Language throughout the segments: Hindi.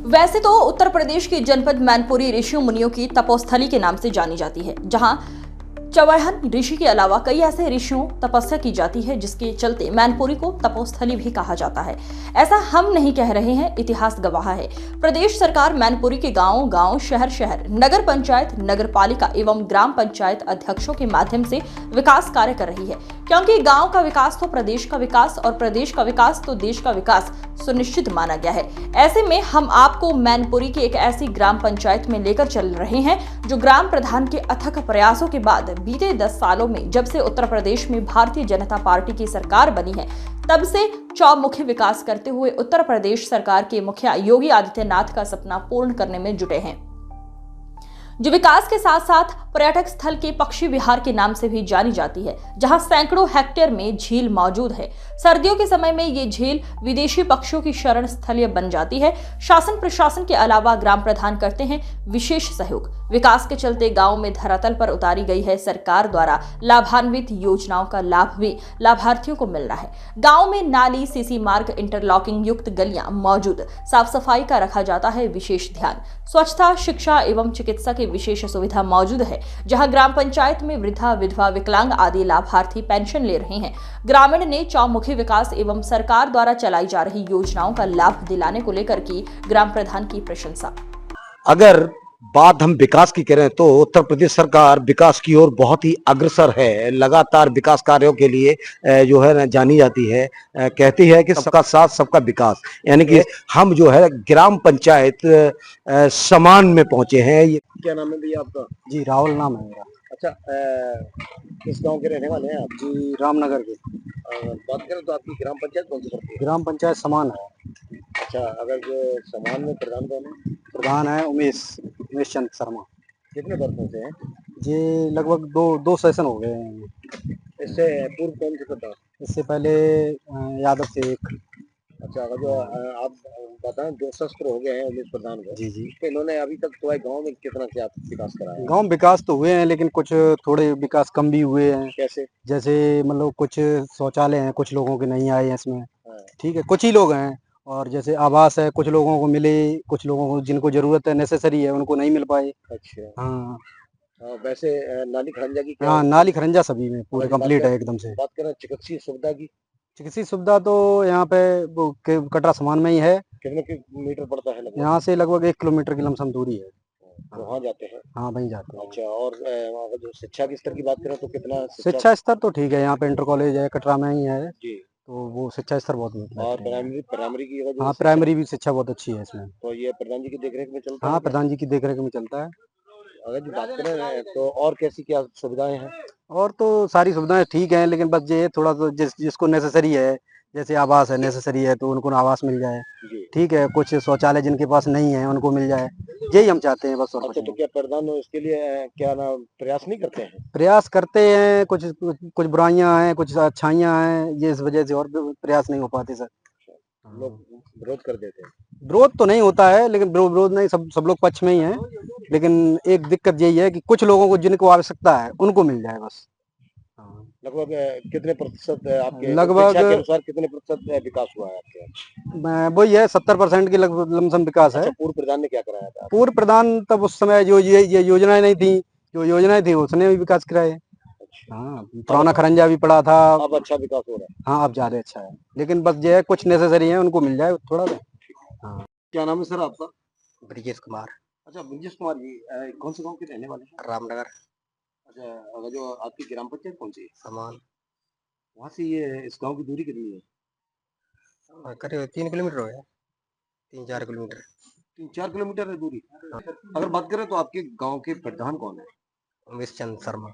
वैसे तो उत्तर प्रदेश की जनपद मैनपुरी ऋषियों मुनियों की तपोस्थली के नाम से जानी जाती है, जहां चौहन ऋषि के अलावा कई ऐसे ऋषियों तपस्या की जाती है, जिसके चलते मैनपुरी को तपोस्थली भी कहा जाता है। ऐसा हम नहीं कह रहे हैं, इतिहास गवाह है। प्रदेश सरकार मैनपुरी के गांव गांव, शहर शहर, नगर पंचायत, नगर पालिका एवं ग्राम पंचायत अध्यक्षों के माध्यम से विकास कार्य कर रही है, क्योंकि गांव का विकास तो प्रदेश का विकास और प्रदेश का विकास तो देश का विकास सुनिश्चित माना गया है। ऐसे में हम आपको मैनपुरी की एक ऐसी ग्राम पंचायत में लेकर चल रहे हैं जो ग्राम प्रधान के अथक प्रयासों के बाद बीते 10 सालों में, जब से उत्तर प्रदेश में भारतीय जनता पार्टी की सरकार बनी है, तब से चौमुखी विकास करते हुए उत्तर प्रदेश सरकार के मुखिया योगी आदित्यनाथ का सपना पूर्ण करने में जुटे हैं, जो विकास के साथ साथ पर्यटक स्थल के पक्षी विहार के नाम से भी जानी जाती है, जहां सैकड़ों हेक्टेयर में झील मौजूद है। सर्दियों के समय में ये झील विदेशी पक्षियों की शरण स्थल बन जाती है। शासन प्रशासन के अलावा ग्राम प्रधान करते हैं विशेष सहयोग। विकास के चलते गांव में धरातल पर उतारी गई है सरकार द्वारा लाभान्वित योजनाओं का लाभ भी लाभार्थियों को मिल रहा है। गांव में नाली, सीसी मार्ग, इंटरलॉकिंग युक्त गलियां मौजूद, साफ सफाई का रखा जाता है विशेष ध्यान। स्वच्छता, शिक्षा एवं चिकित्सा की विशेष सुविधा मौजूद है, जहां ग्राम पंचायत में वृद्धा, विधवा, विकलांग आदि लाभार्थी पेंशन ले रहे हैं। ग्रामीण ने चौमुखी विकास एवं सरकार द्वारा चलाई जा रही योजनाओं का लाभ दिलाने को लेकर की ग्राम प्रधान की प्रशंसा। अगर बात हम विकास की करें तो उत्तर प्रदेश सरकार विकास की ओर बहुत ही अग्रसर है। लगातार विकास कार्यों के लिए जो है जानी जाती है। कहती है कि सबका साथ सबका विकास, यानी कि हम जो है ग्राम पंचायत समान में पहुंचे हैं। ये क्या नाम है भैया आपका? जी, राहुल नाम है मेरा। अच्छा, किस गांव के रहने वाले हैं आप? जी, रामनगर के। बात करें तो आपकी ग्राम पंचायत कौन सी पड़ती है? ग्राम पंचायत समान है। अच्छा, अगर जो समान में प्रधान कौन है? प्रधान है उमेश चंद शर्मा। कितने वर्षों से हैं? ये लगभग दो सेशन हो गए हैं। इससे पूर्व कौन से प्रधान? इससे पहले यादव से एक। अच्छा, अगर जो आप बताएं, 2 शस्त्र हो गए हैं उमेश प्रधान को, जी जी। तो इन्होंने अभी तक तो गांव में कितना क्या विकास कराया है? गांव विकास तो हुए हैं, लेकिन कुछ थोड़े विकास कम भी हुए हैं। कैसे? जैसे मतलब कुछ शौचालय हैं, कुछ लोगों के नहीं आए हैं इसमें। हाँ। ठीक है, कुछ ही लोग हैं। और जैसे आवास है, कुछ लोगों को मिले, कुछ लोगों को जिनको जरूरत है, नेसेसरी है, उनको नहीं मिल पाए। अच्छा। हाँ। वैसे नाली खड़ंजा की क्या? हाँ, नाली खरंजा सभी में पूरे अगर बात कंप्लीट करें- है एकदम से। बात करें चिकित्सीय सुविधा की, चिकित्सीय सुविधा तो यहाँ पे वो कटरा समान में ही है। कितने किलोमीटर पड़ता है लगभग? यहाँ से लगभग 1 किलोमीटर की लमसम दूरी है। तो वहाँ जाते हैं? हाँ, वहीं जाते हैं। अच्छा, और वहाँ का जो शिक्षा के स्तर की बात करें तो कितना शिक्षा स्तर तो ठीक है, यहाँ पे इंटर कॉलेज है, कटरा में ही है, जी। तो वो शिक्षा स्तर बहुत और बेहतरीन है। प्राइमरी की अगर जो हाँ, शिक्षा- प्राइमरी भी शिक्षा बहुत अच्छी है इसमें। तो ये प्रधान जी की देखरेख में चलता हाँ, है? प्रधान जी की देखरेख में चलता है। अगर जो बात करें तो और कैसी क्या सुविधाएं हैं? और तो सारी सुविधाएं ठीक हैं, लेकिन बस ये थोड़ा सा जिसको नेसेसरी है, जैसे आवास है, नेसेसरी है तो उनको आवास मिल जाए। जी। ठीक है, कुछ शौचालय जिनके पास नहीं है उनको मिल जाए, यही हम चाहते हैं बस। और अच्छा, कुछ तो नहीं। क्या प्रधान इसके लिए क्या ना प्रयास नहीं करते हैं? प्रयास करते हैं, कुछ कुछ कुछ बुराइयां हैं, कुछ अच्छाइयां हैं, ये इस वजह से और भी प्रयास नहीं हो पाते सर। लोग विरोध कर देते हैं? विरोध तो नहीं होता है, लेकिन विरोध नहीं, सब लोग पक्ष में ही हैं। लेकिन एक दिक्कत यही है कि कुछ लोगों को जिनको आवश्यकता है उनको मिल जाए बस। लगभग कितने प्रतिशत आपके लगभग अपेक्षा के अनुसार कितने प्रतिशत विकास हुआ है आपके यहाँ? वही है, 70% की लगभग लमसम विकास है। अच्छा, पूर्व प्रधान ने क्या कराया था? पूर्व प्रधान तब उस समय जो ये योजनाएं नहीं थी, जो योजनाएं थी उसने भी विकास कराए। अच्छा, हाँ, पुराना खरंजा भी पड़ा था। अब अच्छा विकास हो रहा है? हाँ, अब ज्यादा अच्छा है, लेकिन बस ये है कुछ नेसेसरी है उनको मिल जाए थोड़ा सा। हाँ। क्या नाम है सर आपका? ब्रिजेश कुमार। अच्छा, ब्रजेश कुमार जी, कौन से गांव के रहने वाले हैं? रामनगर अच्छा, अगर जो आपकी ग्राम पंचायत कौन सी है? समान। वहाँ से ये इस गांव की दूरी कितनी है? करीब 3 किलोमीटर हो गया, 3-4 किलोमीटर। 3-4 किलोमीटर है दूरी। अगर बात करें तो आपके गांव के प्रधान कौन है? उमेश चंद शर्मा।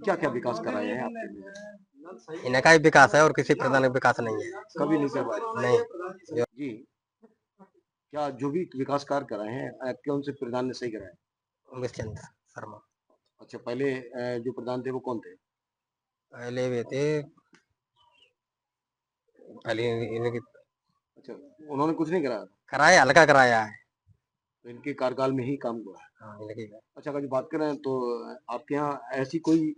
क्या क्या विकास कराए हैं आपके लिए? इनका ही विकास है और किसी प्रधान का विकास नहीं है। कभी नहीं करवाए? नहीं। जी। क्या जो भी विकास कार्य कराए हैं कौन से प्रधान ने सही कराए? उमेश चंद शर्मा। अच्छा, पहले जो प्रधान थे वो कौन थे? पहले वे थे, पहले इनके अच्छा, उन्होंने कुछ नहीं कराया? कराया, हल्का कराया है। तो इनके कार्यकाल में ही काम हुआ है? हाँ, इनके। अच्छा, अगर जो बात करें तो आपके यहाँ ऐसी कोई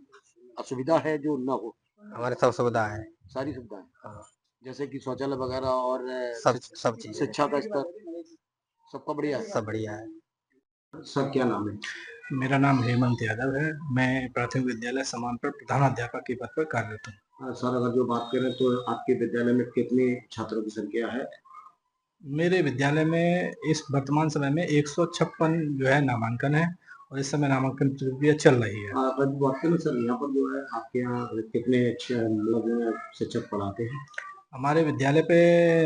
असुविधा है जो ना हो? हमारे सब सुविधा है। सारी सुविधाएं? हाँ। जैसे कि शौचालय वगैरह और सब चीज। शिक्षा का स्तर? सबका बढ़िया। सब बढ़िया है। सर क्या नाम है? मेरा नाम हेमंत यादव है। मैं प्राथमिक विद्यालय समानपुर प्रधानाध्यापक के पद पर कार्यरत हूँ। सर अगर जो बात करें तो आपके विद्यालय में कितने छात्रों की संख्या है? मेरे विद्यालय में इस वर्तमान समय में 156 जो है नामांकन है और इस समय नामांकन प्रक्रिया चल रही है। अगर बात करें सर यहाँ पर जो है आपके यहाँ कितने मतलब शिक्षक पढ़ाते हैं? हमारे विद्यालय पे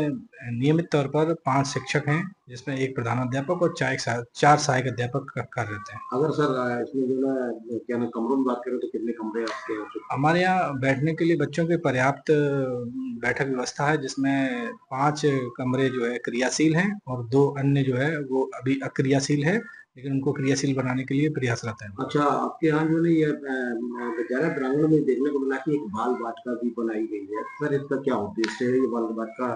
नियमित तौर पर 5 शिक्षक हैं, जिसमें एक प्रधानाध्यापक और 4 सहायक अध्यापक कार्यरत हैं। अगर सर इसमें जो है क्या ना कमरों में बात करें तो कितने कमरे आपके यहाँ? हमारे यहाँ बैठने के लिए बच्चों की पर्याप्त बैठक व्यवस्था है, जिसमें 5 कमरे जो है क्रियाशील हैं और 2 अन्य जो है वो अभी अक्रियाशील है, लेकिन उनको क्रियाशील बनाने के लिए प्रयासरत है। अच्छा, आपके यहाँ जो है ये विद्यालय प्रांगण में देखने को मिला कि एक बाल वाटिका भी बनाई गई है। सर इसका क्या उद्देश्य है? ये बाल वाटिका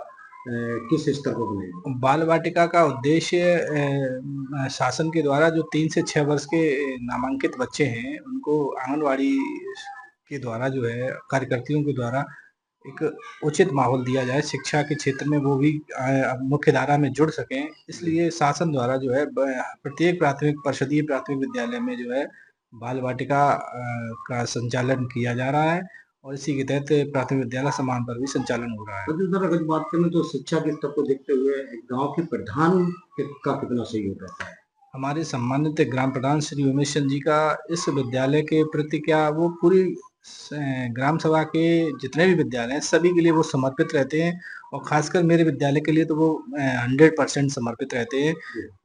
किस स्तर पर बनाई? बाल वाटिका का उद्देश्य शासन के द्वारा जो 3 से 6 वर्ष के नामांकित बच्चे हैं, उनको आंगनवाड़ी के द्वारा जो है कार्यकर्तियों के द्वारा एक उचित माहौल दिया जाए, शिक्षा के क्षेत्र में वो भी मुख्य धारा में जुड़ सकें। इसलिए शासन द्वारा जो है प्रत्येक परिषदीय प्राथमिक विद्यालय में जो है बाल वाटिका का संचालन किया जा रहा है और इसी के तहत प्राथमिक विद्यालय समान पर भी संचालन हो रहा है। तो सर अगर बात करें तो शिक्षा के स्तर को देखते हुए गांव के प्रधान का कितना सहयोग रहता है? हमारे सम्मानित ग्राम प्रधान श्री उमेश चंद जी का इस विद्यालय के प्रति क्या वो पूरी ग्राम सभा के जितने भी विद्यालय हैं सभी के लिए वो समर्पित रहते हैं और खासकर मेरे विद्यालय के लिए तो वो 100% समर्पित रहते हैं।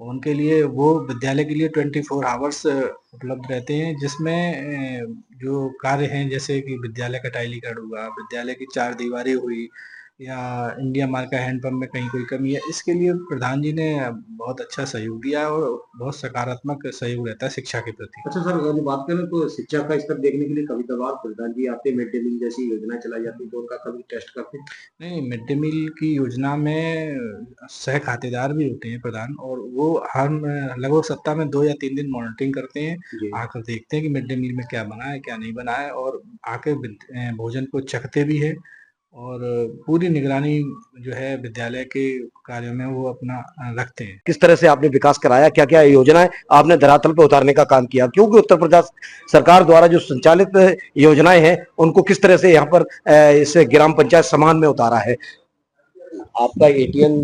उनके लिए वो विद्यालय के लिए 24 आवर्स उपलब्ध रहते हैं, जिसमें जो कार्य हैं जैसे कि विद्यालय का टाइलीकरण हुआ, विद्यालय की 4 दीवारें हुई या इंडिया मार्क का हैंडपंप में कहीं कोई कमी है, इसके लिए प्रधान जी ने बहुत अच्छा सहयोग दिया और बहुत सकारात्मक सहयोग रहता है शिक्षा के प्रति। अच्छा सर अगर बात करें तो शिक्षा का स्तर देखने के लिए कभी कभार प्रधान जी आते, मिड डे मील जैसी योजना चलाई जाती है तो उनका कभी टेस्ट करते हैं? नहीं, मिड डे मील की योजना में सह खातेदार भी होते हैं प्रधान, और वो हम लगभग सप्ताह में 2 या 3 दिन मॉनिटरिंग करते हैं, आकर देखते हैं कि मिड डे मील में क्या बना है क्या नहीं बना है और आके भोजन को चखते भी है और पूरी निगरानी जो है विद्यालय के कार्यों में वो अपना रखते हैं। किस तरह से आपने विकास कराया, क्या क्या योजनाएं आपने धरातल पर उतारने का काम किया, क्योंकि उत्तर प्रदेश सरकार द्वारा जो संचालित योजनाएं हैं उनको किस तरह से यहाँ पर इस ग्राम पंचायत समान में उतारा है? आपका एटीएन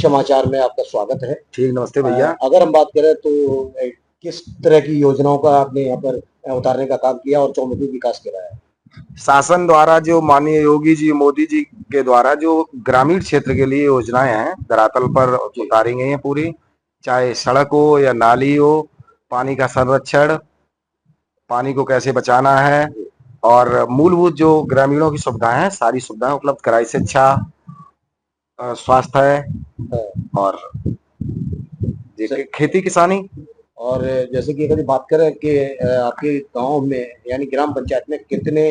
समाचार में आपका स्वागत है। ठीक, नमस्ते भैया। अगर हम बात करें तो किस तरह की योजनाओं का आपने यहाँ पर उतारने का काम किया और चौमुखी विकास कराया? शासन द्वारा जो माननीय योगी जी मोदी जी के द्वारा जो ग्रामीण क्षेत्र के लिए योजनाएं हैं धरातल पर उतारी गई हैं पूरी, चाहे सड़क हो या नाली हो, पानी का संरक्षण, पानी को कैसे बचाना है और मूलभूत जो ग्रामीणों की सुविधाएं हैं सारी सुविधाएं उपलब्ध कराई, शिक्षा, स्वास्थ्य है और खेती किसानी। और जैसे कि अगर बात करें कि आपके गांव में यानी ग्राम पंचायत में कितने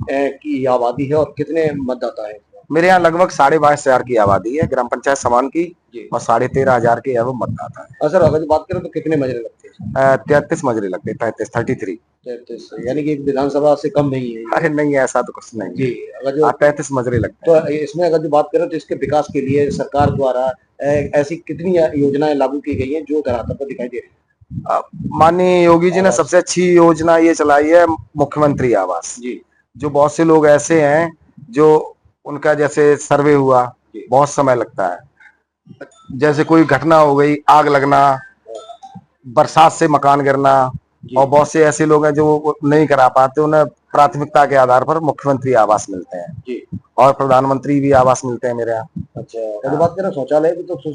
की आबादी है और कितने मतदाता है? मेरे यहाँ लगभग 22,500 की आबादी है ग्राम पंचायत समान की और 13,500 के अब मतदाता है। सर अगर बात करें तो कितने मजरे लगते हैं? 33 मजरे लगते हैं, 33 यानी कि विधानसभा से कम नहीं है? अरे नहीं, ऐसा तो कुछ नहीं जी, अगर जो 33 मजरे लगते हैं। तो इसमें अगर जो बात करें तो इसके विकास के लिए सरकार द्वारा ऐसी कितनी योजनाएं लागू की गई हैं जो धरातल पर दिखाई दे रही है? माननीय योगी जी ने सबसे अच्छी योजना ये चलाई है मुख्यमंत्री आवास जी, जो बहुत से लोग ऐसे हैं जो उनका जैसे सर्वे हुआ बहुत समय लगता है, जैसे कोई घटना हो गई, आग लगना, बरसात से मकान गिरना, और बहुत से ऐसे लोग हैं जो नहीं करा पाते, उन्हें प्राथमिकता के आधार पर मुख्यमंत्री आवास मिलते हैं जी और प्रधानमंत्री भी आवास मिलते हैं मेरे यहाँ। अच्छा, तो बात करें शौचालय की तो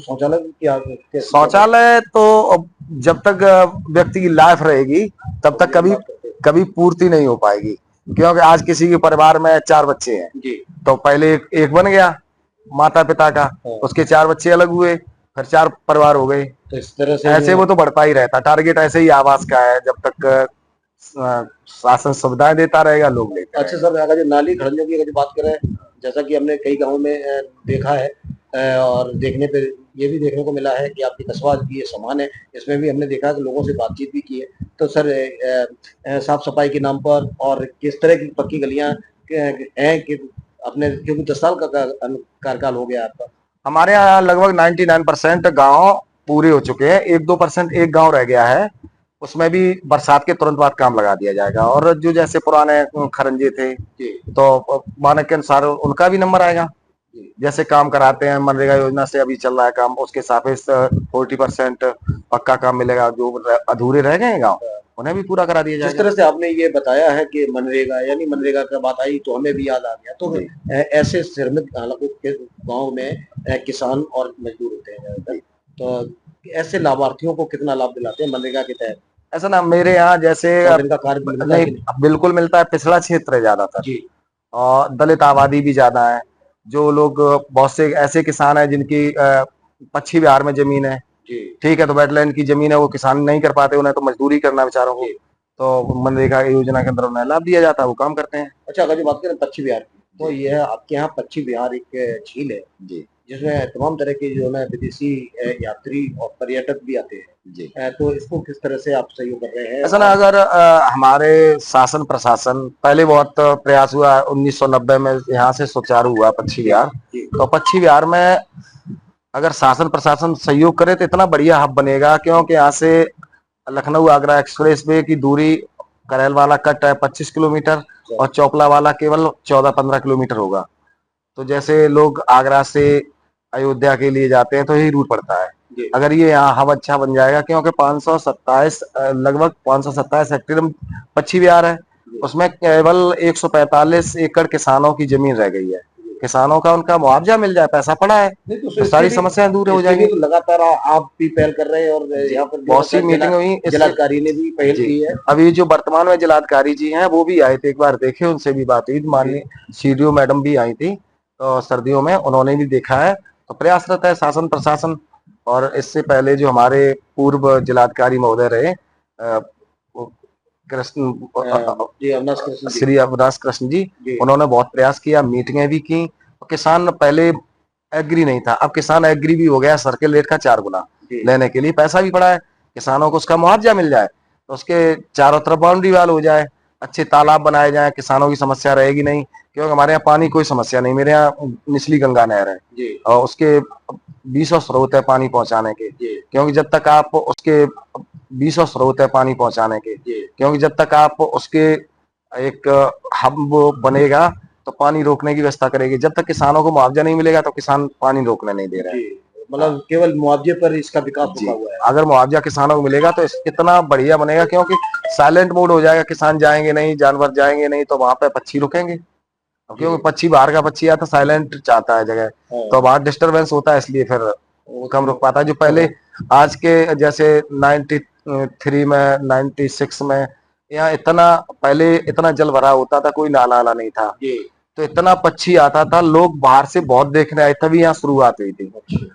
शौचालय तो जब तक व्यक्ति की लाइफ रहेगी तब तक कभी पूर्ति नहीं हो पाएगी, क्योंकि आज किसी के परिवार में 4 बच्चे हैं जी, तो पहले एक बन गया माता पिता का, उसके 4 बच्चे अलग हुए, फिर 4 परिवार हो गए, तो इस तरह से ऐसे वो तो बढ़ता ही रहता। टारगेट ऐसे ही आवास का है, जब तक शासन सुविधाएं देता रहेगा लोग लेते। अच्छा सर, अगर नाली खड़ंजों की अगर बात करें, जैसा कि हमने कई गाँव में देखा है और देखने पे ये भी देखने को मिला है कि आपकी कस्बा भी ये समान है, इसमें भी हमने देखा कि लोगों से बातचीत भी की है, तो सर साफ सफाई के नाम पर और किस तरह की पक्की गलियां हैं कि अपने, क्योंकि 10 साल का कार्यकाल हो गया आपका। हमारे यहाँ लगभग 99% गांव पूरे हो चुके हैं। 1-2% एक गांव रह गया है, उसमें भी बरसात के तुरंत बाद काम लगा दिया जाएगा। और जो जैसे पुराने खरंजे थे तो मानक के अनुसार उनका भी नंबर आएगा। जैसे काम कराते हैं मनरेगा योजना से अभी चल रहा है काम, उसके सापेक्ष 40% पक्का काम मिलेगा। जो अधूरे रह गए हैं गाँव उन्हें भी पूरा करा दिया जिस जाएगा। तरह से आपने ये बताया है कि मनरेगा यानी मनरेगा का बात आई तो हमें भी याद आ गया। तो ऐसे श्रमिक हालांकि के गांव में किसान और मजदूर होते हैं ज्यादातर, तो ऐसे लाभार्थियों को कितना लाभ दिलाते हैं मनरेगा के तहत? ऐसा ना मेरे यहाँ जैसे और इनका कार्य मिलता है कि नहीं, बिल्कुल मिलता है। पिछड़ा क्षेत्र है ज्यादातर जी और दलित आबादी भी ज्यादा है। जो लोग बहुत से ऐसे किसान हैं जिनकी पश्चिमी बिहार में जमीन है, जी ठीक है, तो वेटलैंड की जमीन है, वो किसान नहीं कर पाते, उन्हें तो मजदूरी करना बेचारों को। तो मनरेगा योजना के अंदर उन्हें लाभ दिया जाता है, वो काम करते हैं। अच्छा, अगर जो बात करें पश्चिम बिहार की, तो ये आपके यहाँ पश्चिम बिहार एक झील है जी जिसमें तमाम तरह के जो है विदेशी यात्री और पर्यटक भी आते हैं। जी। तो इसको किस तरह से आप सहयोग कर रहे हैं? ऐसा ना, अगर हमारे शासन प्रशासन पहले बहुत प्रयास हुआ 1990 में यहाँ से सुचारू हुआ पश्चिम बिहार। तो पश्चिम बिहार में अगर शासन प्रशासन सहयोग करे तो इतना बढ़िया हब बनेगा, क्योंकि यहाँ से लखनऊ आगरा एक्सप्रेस वे की दूरी करेल वाला कट है 25 किलोमीटर और चौपला वाला केवल 14-15 किलोमीटर होगा। तो जैसे लोग आगरा से अयोध्या के लिए जाते हैं तो यही रूट पड़ता है। अगर ये यहाँ हब अच्छा बन जाएगा, क्योंकि 527 लगभग 527 हेक्टेयर पश्चिम बिहार है, उसमें केवल 145 एकड़ किसानों की जमीन रह गई है। किसानों का उनका मुआवजा मिल जाए, पैसा पड़ा है, तो सारी समस्याएं दूर हो जाएंगी। तो लगातार आप भी पहल कर रहे हैं और यहाँ पर बहुत सी मीटिंग हुई, जिलाधिकारी ने भी पहल की है। अभी जो वर्तमान में जिलाधिकारी जी हैं वो भी आए थे, एक बार देखे, उनसे भी बात हुई। माननीय सीडीओ मैडम भी आई थी तो सर्दियों में, उन्होंने भी देखा है। तो प्रयासरत है शासन प्रशासन। और इससे पहले जो हमारे पूर्व जिलाधिकारी महोदय रहे कृष्ण श्री अविनाश कृष्ण जी, उन्होंने बहुत प्रयास किया, मीटिंगें भी की। किसान पहले एग्री नहीं था, अब किसान एग्री भी हो गया। सर्किल रेट का 4 गुना लेने के लिए पैसा भी पड़ा है, किसानों को उसका मुआवजा मिल जाए, तो उसके चारों तरफ बाउंड्री वाल हो जाए, अच्छे तालाब बनाए जाए, किसानों की समस्या रहेगी नहीं। क्योंकि हमारे यहाँ पानी कोई समस्या नहीं, मेरे यहाँ निचली गंगा नहर है और उसके 20 स्रोत है पानी पहुंचाने के। क्योंकि जब तक आप उसके 20 स्रोत है पानी पहुंचाने के, क्योंकि जब तक आप उसके एक हब बनेगा तो पानी रोकने की व्यवस्था करेगी। जब तक किसानों को मुआवजा नहीं मिलेगा तो किसान पानी रोकने नहीं दे रहे हैं। मतलब केवल मुआवजे पर इसका विकास रुका हुआ है। अगर मुआवजा किसानों को मिलेगा तो इतना बढ़िया बनेगा, क्योंकि साइलेंट मोड हो जाएगा, किसान जाएंगे नहीं, जानवर जाएंगे नहीं, तो वहां पे पक्षी रुकेंगे। क्योंकि पक्षी बाहर का पक्षी आता साइलेंट चाहता है जगह, तो वहां डिस्टर्बेंस होता है, इसलिए फिर कम रुक पाता है। जो पहले आज के जैसे 93 में 96 में यहाँ इतना पहले इतना जल भरा होता था, कोई नाला नहीं था, तो इतना पक्षी आता था, लोग बाहर से बहुत देखने आए, तभी यहाँ शुरुआत हुई थी।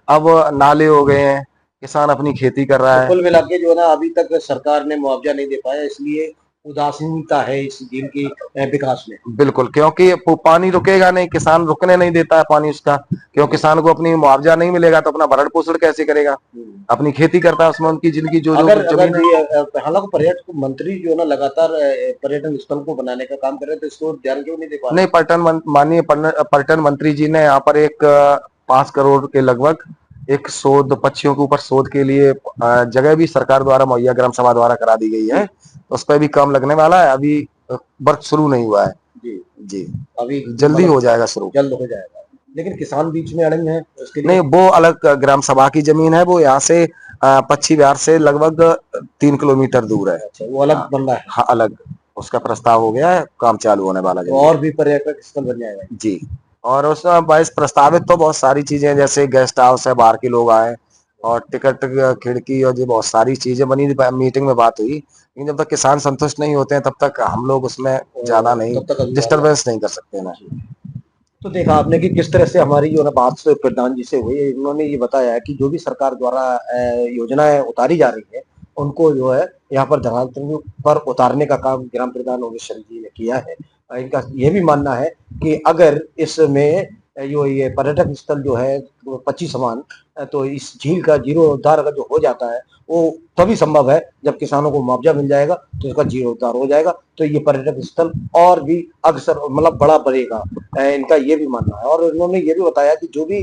अब नाले हो गए हैं, किसान अपनी खेती कर रहा है। कुल मिला के जो है ना, अभी तक सरकार ने मुआवजा नहीं दे पाया, इसलिए उदासीनता है इस झील की विकास में। बिल्कुल, क्योंकि पानी रुकेगा नहीं, किसान रुकने नहीं देता है पानी उसका। क्योंकि किसान को अपनी मुआवजा नहीं मिलेगा तो अपना भरण पोषण कैसे करेगा, अपनी खेती करता है, उसमें उनकी जिनकी जो हालांकि पर्यटन मंत्री जो है ना लगातार पर्यटन स्थल को बनाने का काम कर रहे हैं, तो इसको ध्यान क्यों नहीं दे पा रहे? नहीं, माननीय पर्यटन मंत्री जी ने यहाँ पर एक 5 करोड़ के लगभग एक शोध पक्षियों के ऊपर शोध के लिए जगह भी सरकार द्वारा मुहैया ग्राम सभा द्वारा करा दी गई है। उस पर भी काम लगने वाला है, अभी वर्क शुरू नहीं हुआ है। जी अभी जल्दी हो जाएगा, शुरू जल्द हो जाएगा। लेकिन किसान बीच में अड़ंग है उसके लिए? नहीं, वो अलग ग्राम सभा की जमीन है, वो यहाँ से पश्चिम बिहार से लगभग 3 किलोमीटर दूर है। अच्छा, वो अलग बन रहा है? हाँ, अलग, उसका प्रस्ताव हो गया है, काम चालू होने वाला है। और भी पर्यटक स्थल बन जाएगा जी। और उसमें बाईस प्रस्तावित तो बहुत सारी चीजें हैं, जैसे गेस्ट हाउस है, बाहर के लोग आए, और टिकट खिड़की, और जो बहुत सारी चीजें बनी। मीटिंग में बात हुई, लेकिन जब तक किसान संतुष्ट नहीं होते हैं तब तक हम लोग उसमें ज्यादा नहीं डिस्टर्बेंस नहीं कर सकते ना। तो देखा आपने कि किस तरह से हमारी जो ना बात प्रधान जी से हुई, उन्होंने ये बताया है कि जो भी सरकार द्वारा योजनाएं उतारी जा रही है उनको जो है यहाँ पर धरातल पर उतारने का काम ग्राम प्रधान ओमेश जी ने किया है। इनका यह भी मानना है कि अगर इसमें जो ये पर्यटक स्थल जो है पच्ची समान, तो इस झील का जीर्णोद्धार अगर जो हो जाता है वो तभी संभव है जब किसानों को मुआवजा मिल जाएगा तो इसका जीर्णोद्धार हो जाएगा, तो ये पर्यटक स्थल और भी अग्रसर मतलब बड़ा बढ़ेगा, इनका ये भी मानना है। और उन्होंने ये भी बताया कि जो भी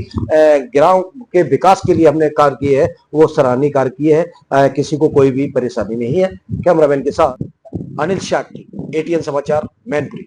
गांव के विकास के लिए हमने कार्य किए है वो सराहनीय कार्य किए है, किसी को कोई भी परेशानी नहीं है। कैमरामैन के साथ अनिल शाक्टी, ATN समाचार, मैनपुरी।